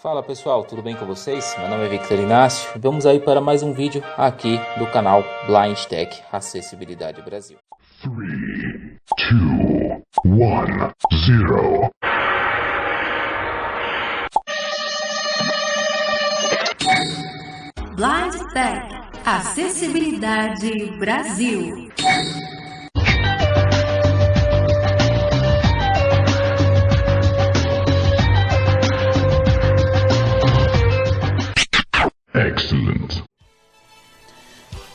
Fala pessoal, tudo bem com vocês? Meu nome é Victor Inácio e vamos aí para mais um vídeo aqui do canal Blind Tech Acessibilidade Brasil. 3, 2, 1, 0. Blind Tech Acessibilidade Brasil. Excellent.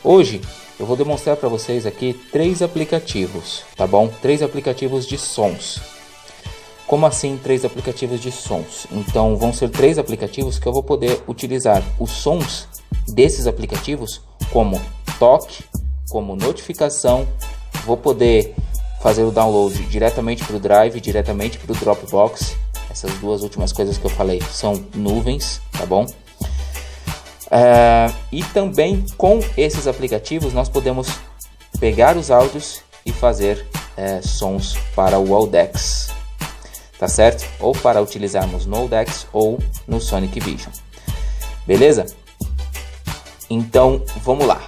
Hoje eu vou demonstrar para vocês aqui 3 aplicativos, tá bom? 3 aplicativos de sons. Como assim 3 aplicativos de sons? Então vão ser 3 aplicativos que eu vou poder utilizar os sons desses aplicativos como toque, como notificação. Vou poder fazer o download diretamente para o Drive, diretamente para o Dropbox. Essas duas últimas coisas que eu falei são nuvens, tá bom? E também com esses aplicativos nós podemos pegar os áudios e fazer sons para o Audex, tá certo? Ou para utilizarmos no Audex ou no Sonic Vision, beleza? Então vamos lá.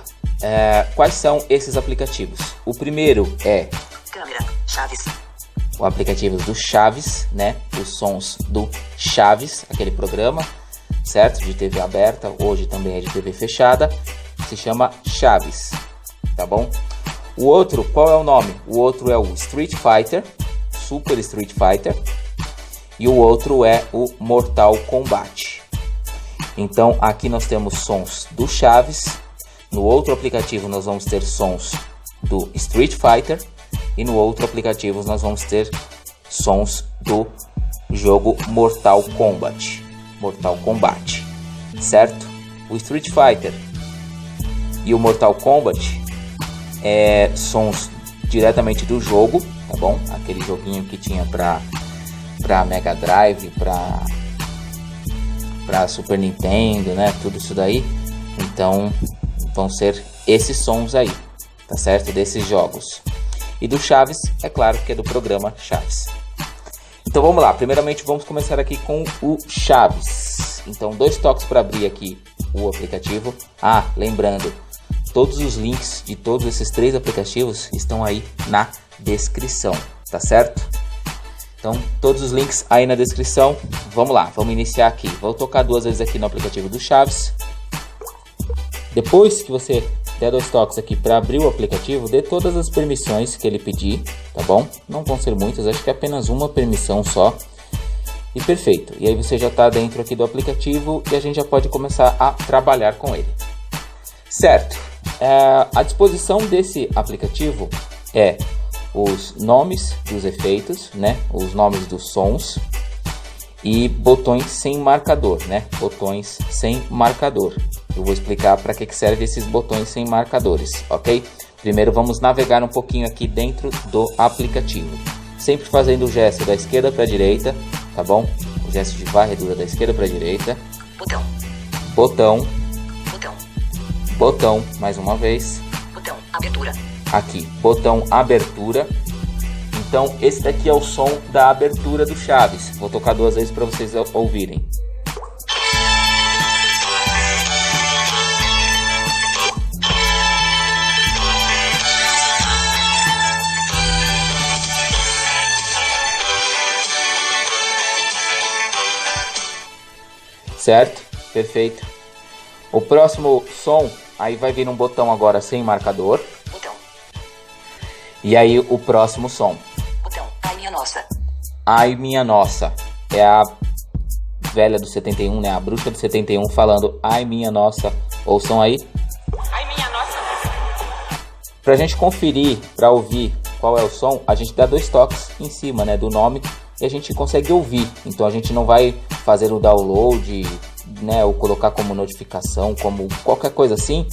Quais são esses aplicativos? O primeiro é Câmera, Chaves. o aplicativo do Chaves, né? Os sons do Chaves, aquele programa, certo? De TV aberta, hoje também é de TV fechada, se chama Chaves, tá bom? O outro, qual é o nome? O outro é o Street Fighter, Super Street Fighter, e o outro é o Mortal Kombat. Então aqui nós temos sons do Chaves, no outro aplicativo nós vamos ter sons do Street Fighter, e no outro aplicativo nós vamos ter sons do jogo Mortal Kombat, certo? O Street Fighter e o Mortal Kombat sons diretamente do jogo, tá bom? Aquele joguinho que tinha para Mega Drive, para Super Nintendo, né? Tudo isso daí. Então vão ser esses sons aí, tá certo? Desses jogos. E do Chaves, é claro que é do programa Chaves. Então vamos lá, primeiramente vamos começar aqui com o Chaves. Então 2 toques para abrir aqui o aplicativo. Lembrando, todos os links de todos esses 3 aplicativos estão aí na descrição, tá certo? Então todos os links aí na descrição. Vamos lá, vamos iniciar aqui. Vou tocar 2 vezes aqui no aplicativo do Chaves. Depois que você der 2 toques aqui para abrir o aplicativo, dê todas as permissões que ele pedir, tá bom? Não vão ser muitas, acho que é apenas uma permissão só. E perfeito. E aí você já está dentro aqui do aplicativo e a gente já pode começar a trabalhar com ele. Certo. A disposição desse aplicativo é os nomes dos efeitos, né? Os nomes dos sons e botões sem marcador, né? Botões sem marcador. Eu vou explicar para que serve esses botões sem marcadores, ok? Primeiro vamos navegar um pouquinho aqui dentro do aplicativo. Sempre fazendo o gesto da esquerda para a direita, tá bom? O gesto de varredura da esquerda para a direita. Botão. Botão. Botão. Botão, mais uma vez. Botão. Abertura. Aqui, botão abertura. Então esse daqui é o som da abertura do Chaves. Vou tocar 2 vezes para vocês ouvirem. Certo? Perfeito. O próximo som, aí vai vir um botão agora sem marcador. Botão. E aí o próximo som. Botão. Ai, minha nossa. Ai, minha nossa. É a velha do 71, né? A bruxa do 71 falando ai, minha nossa. Ouçam aí. Ai, minha nossa. Pra gente conferir, pra ouvir qual é o som, a gente dá 2 toques em cima, né? Do nome e a gente consegue ouvir. Então a gente não vai fazer o download, né? Ou colocar como notificação, como qualquer coisa assim.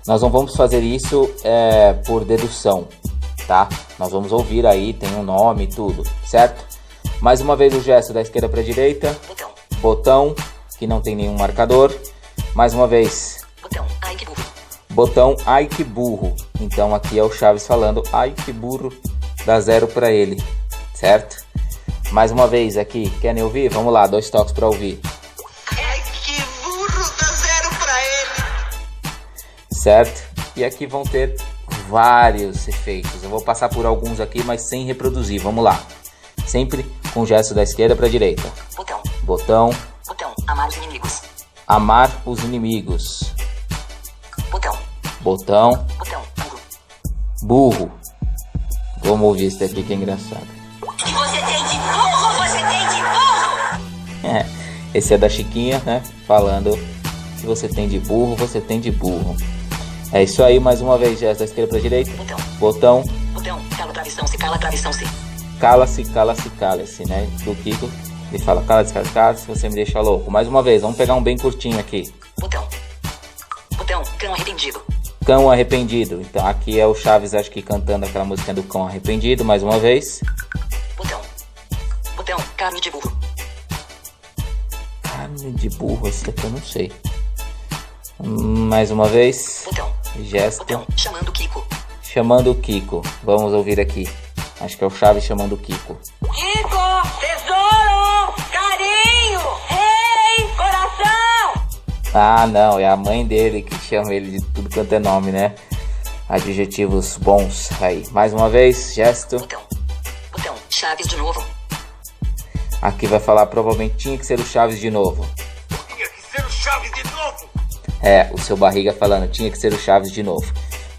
Nós não vamos fazer isso por dedução, tá? Nós vamos ouvir aí, tem um nome e tudo, certo? Mais uma vez o gesto da esquerda para a direita. Botão. Botão, que não tem nenhum marcador. Mais uma vez. Botão. Ai, que burro. Botão, ai que burro. Então aqui é o Chaves falando ai que burro, dá 0 para ele, certo? Mais uma vez aqui, querem ouvir? Vamos lá, 2 toques para ouvir. certo? E aqui vão ter vários efeitos. Eu vou passar por alguns aqui, mas sem reproduzir. Vamos lá. Sempre com o gesto da esquerda para a direita. Botão. Botão. Botão. Amar os inimigos. Amar os inimigos. Botão. Botão. Botão. Burro. Burro. Vamos ouvir esse daqui que é engraçado. Que você tem de burro, você tem de burro. Esse é da Chiquinha, né? Falando que você tem de burro, você tem de burro. É isso aí, mais uma vez, gesto da esquerda para a direita. Botão. Botão. Botão. Cala travessão-se, cala travessão-se. Cala-se, cala-se, cala-se, né? Do Kiko. Ele fala, cala-se, cala-se, cala-se, você me deixa louco. Mais uma vez, vamos pegar um bem curtinho aqui. Botão. Botão. Cão arrependido. Cão arrependido. Então aqui é o Chaves, acho que cantando aquela música do cão arrependido. Mais uma vez. Botão. Botão. Carne de burro. Carne de burro, esse daqui eu não sei. Mais uma vez. Botão. Gesto. Botão. Chamando Kiko. Chamando o Kiko. Vamos ouvir aqui. Acho que é o Chaves chamando o Kiko. Kiko, tesouro, carinho, rei, coração. Ah, não, é a mãe dele que chama ele de tudo quanto é nome, né? Adjetivos bons. Aí, mais uma vez, gesto. Botão. Botão. Chaves de novo. Aqui vai falar, provavelmente tinha que ser o Chaves de novo. Tinha que ser o Chaves de novo. É, o seu barriga falando, tinha que ser o Chaves de novo.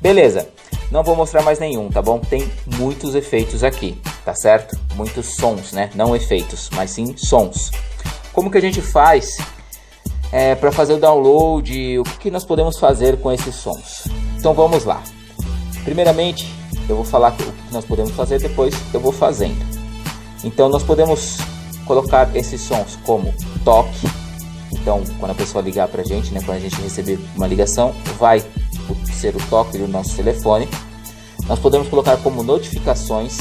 Beleza, não vou mostrar mais nenhum, tá bom? Tem muitos efeitos aqui, tá certo? Muitos sons, né? Não efeitos, mas sim sons. Como que a gente faz para fazer o download? O que nós podemos fazer com esses sons? Então vamos lá. Primeiramente, eu vou falar o que nós podemos fazer, depois eu vou fazendo. Então nós podemos colocar esses sons como toque. Então quando a pessoa ligar pra gente, né, quando a gente receber uma ligação, vai ser o toque do nosso telefone. Nós podemos colocar como notificações.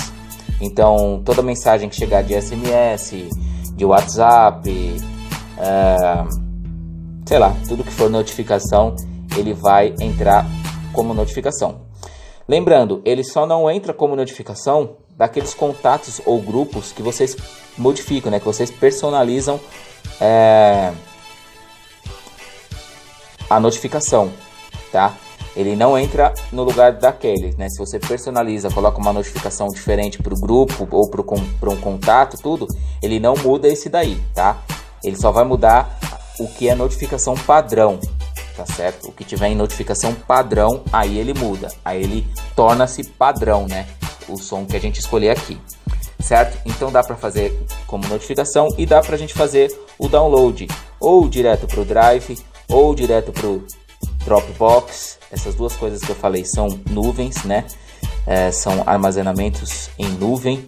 Então toda mensagem que chegar de SMS, de WhatsApp, sei lá, tudo que for notificação, ele vai entrar como notificação. Lembrando, ele só não entra como notificação daqueles contatos ou grupos que vocês modificam, né? Que vocês personalizam a notificação, tá? Ele não entra no lugar daquele, né? Se você personaliza, coloca uma notificação diferente para o grupo ou para um contato, tudo, ele não muda esse daí, tá? Ele só vai mudar o que é notificação padrão, tá certo? O que tiver em notificação padrão, aí ele muda, aí ele torna-se padrão, né? O som que a gente escolher aqui, certo? Então dá para fazer como notificação e dá para a gente fazer o download ou direto para o Drive ou direto para o Dropbox. Essas duas coisas que eu falei são nuvens, né? São armazenamentos em nuvem,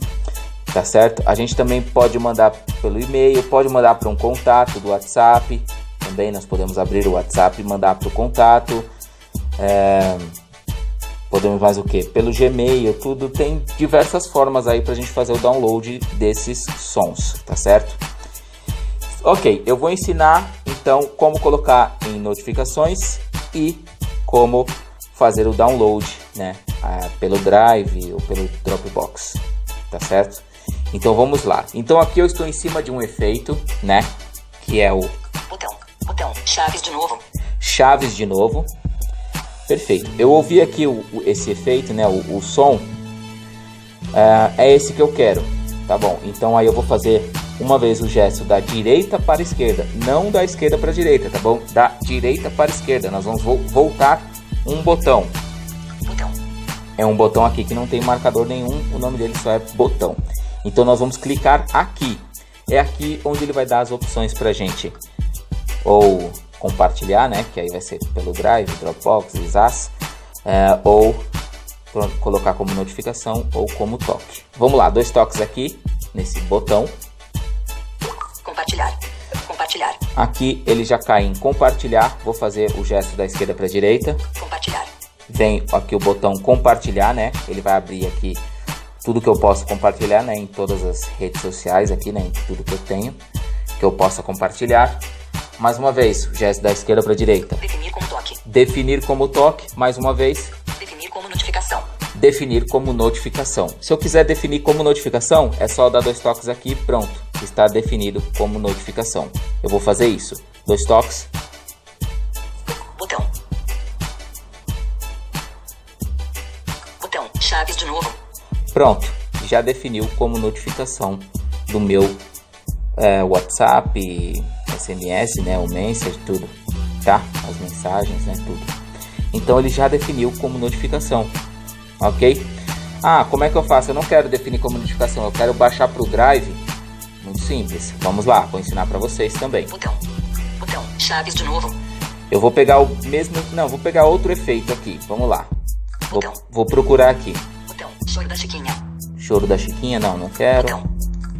tá certo? A gente também pode mandar pelo e-mail, pode mandar para um contato do WhatsApp. Também nós podemos abrir o WhatsApp e mandar para o contato. Podemos mais o que? Pelo Gmail, tudo. Tem diversas formas aí para a gente fazer o download desses sons, tá certo? Ok, eu vou ensinar então como colocar em notificações e como fazer o download, né? Pelo Drive ou pelo Dropbox, tá certo? Então vamos lá. Então aqui eu estou em cima de um efeito, né? Que é o Botão. Chaves de novo. Chaves de novo. Perfeito. Eu ouvi aqui esse efeito, né? O som. É esse que eu quero. Tá bom. Então aí eu vou fazer uma vez o gesto da direita para a esquerda. Não da esquerda para a direita, tá bom? Da direita para a esquerda. Nós vamos voltar um botão. É um botão aqui que não tem marcador nenhum. O nome dele só é botão. Então nós vamos clicar aqui. É aqui onde ele vai dar as opções pra gente. Ou compartilhar, né? Que aí vai ser pelo Drive, Dropbox, Zaz. Ou colocar como notificação ou como toque. Vamos lá, 2 toques aqui nesse botão. Compartilhar. Aqui ele já cai em compartilhar. Vou fazer o gesto da esquerda para a direita. Compartilhar. Vem aqui o botão compartilhar, né? Ele vai abrir aqui tudo que eu posso compartilhar, né? Em todas as redes sociais aqui, né? Em tudo que eu tenho que eu possa compartilhar. Mais uma vez, o gesto da esquerda para a direita. Definir como toque. Definir como toque. Mais uma vez. Definir como notificação. Definir como notificação. Se eu quiser definir como notificação, é só dar 2 toques aqui, pronto. Está definido como notificação. Eu vou fazer isso. 2 toques. Chaves de novo. Pronto, já definiu como notificação do meu WhatsApp, SMS, né, o Message, tudo, tá? As mensagens, né, tudo. Então ele já definiu como notificação, ok? Ah, como é que eu faço? Eu não quero definir como notificação, eu quero baixar para o Drive. Muito simples, vamos lá, vou ensinar para vocês também. Botão, Chaves de novo. Eu vou pegar o mesmo, não, vou pegar outro efeito aqui, vamos lá. Vou procurar aqui. Botão, choro da Chiquinha. Choro da Chiquinha, não quero.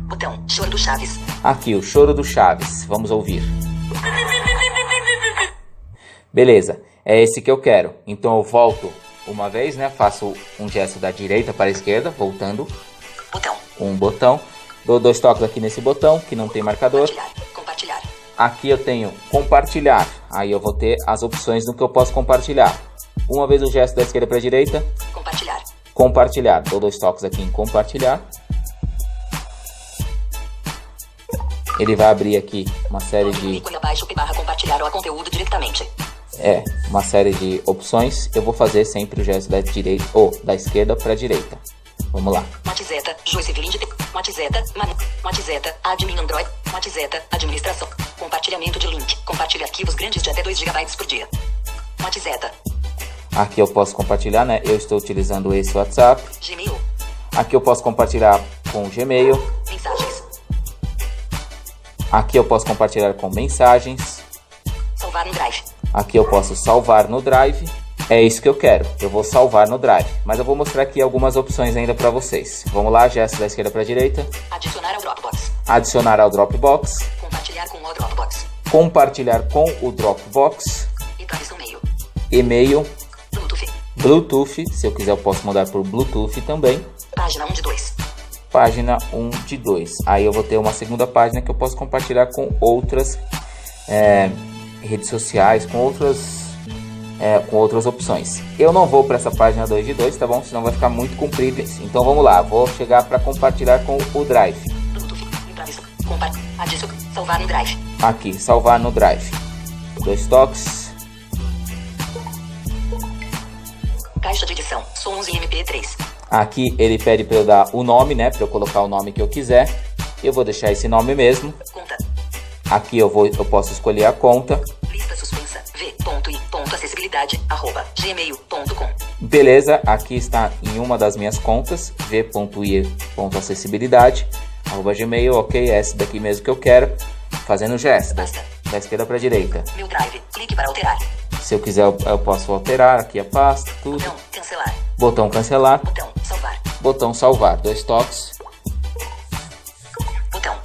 Botão, choro do Chaves. Aqui, o choro do Chaves, vamos ouvir. Beleza, é esse que eu quero. Então eu volto uma vez, né? Faço um gesto da direita para a esquerda, voltando. Um botão. Dou 2 toques aqui nesse botão, que não tem marcador. Compartilhar. Aqui eu tenho compartilhar. Aí eu vou ter as opções do que eu posso compartilhar. Uma vez o gesto da esquerda para a direita. Compartilhar. Compartilhar. Dou 2 toques aqui em compartilhar. Ele vai abrir aqui uma série de... compartilhar o conteúdo diretamente. Uma série de opções. Eu vou fazer sempre o gesto da direita ou da esquerda para a direita. Vamos lá. Matizeta, Matizeta, admin Android, Matizeta, administração, compartilhamento de link, compartilha arquivos grandes de até 2 GB por dia. Matizeta. Aqui eu posso compartilhar, né? Eu estou utilizando esse WhatsApp. Gmail. Aqui eu posso compartilhar com o Gmail. Mensagens. Aqui eu posso compartilhar com mensagens. Salvar no Drive. Aqui eu posso salvar no Drive. É isso que eu quero. Eu vou salvar no Drive. Mas eu vou mostrar aqui algumas opções ainda para vocês. Vamos lá, gesto da esquerda para a direita. Adicionar ao Dropbox. Adicionar ao Dropbox. Compartilhar com o Dropbox. Compartilhar com o Dropbox. E-mail. Bluetooth. Se eu quiser eu posso mudar por Bluetooth também. Página 1 de 2. Página 1 de 2. Aí eu vou ter uma segunda página que eu posso compartilhar com outras redes sociais, com outras opções. Eu não vou para essa página 2 de 2, tá bom? Senão vai ficar muito comprido esse. Então vamos lá, vou chegar para compartilhar com o Drive. Salvar no Drive. Aqui, salvar no Drive. 2 toques. Caixa de edição, sons em MP3. Aqui ele pede para eu dar o nome, né? Para eu colocar o nome que eu quiser. Eu vou deixar esse nome mesmo. Conta. Aqui eu posso escolher a conta. Lista suspensa, v.i.acessibilidade@gmail.com. Beleza, aqui está em uma das minhas contas, v.i.acessibilidade@gmail, ok, é esse daqui mesmo que eu quero. Fazendo o gesto, da esquerda para a direita. Meu Drive, clique para alterar. Se eu quiser eu posso alterar aqui a pasta, tudo. Botão cancelar. Botão cancelar. Botão salvar. Botão salvar, 2 toques. Botão.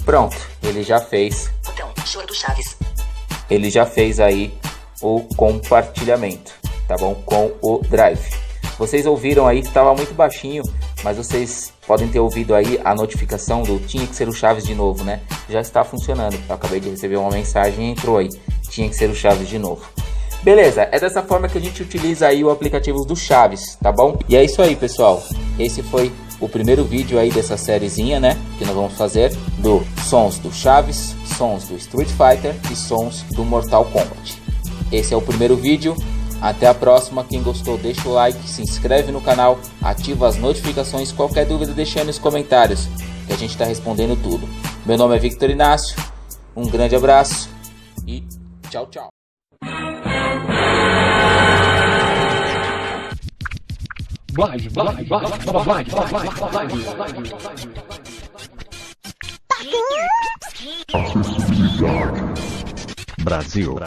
Pronto, ele já fez. Botão choro do Chaves. Ele já fez aí o compartilhamento, tá bom? Com o Drive. Vocês ouviram aí, estava muito baixinho, mas vocês podem ter ouvido aí a notificação do tinha que ser o Chaves de novo, né? Já está funcionando. Eu acabei de receber uma mensagem e entrou aí. Tinha que ser o Chaves de novo. Beleza, é dessa forma que a gente utiliza aí o aplicativo do Chaves, tá bom? E é isso aí, pessoal. Esse foi o primeiro vídeo aí dessa sériezinha, né? Que nós vamos fazer do sons do Chaves, sons do Street Fighter e sons do Mortal Kombat. Esse é o primeiro vídeo. Até a próxima. Quem gostou deixa o like, se inscreve no canal, ativa as notificações. Qualquer dúvida deixa aí nos comentários que a gente está respondendo tudo. Meu nome é Victor Inácio, um grande abraço e tchau, tchau. Brasil.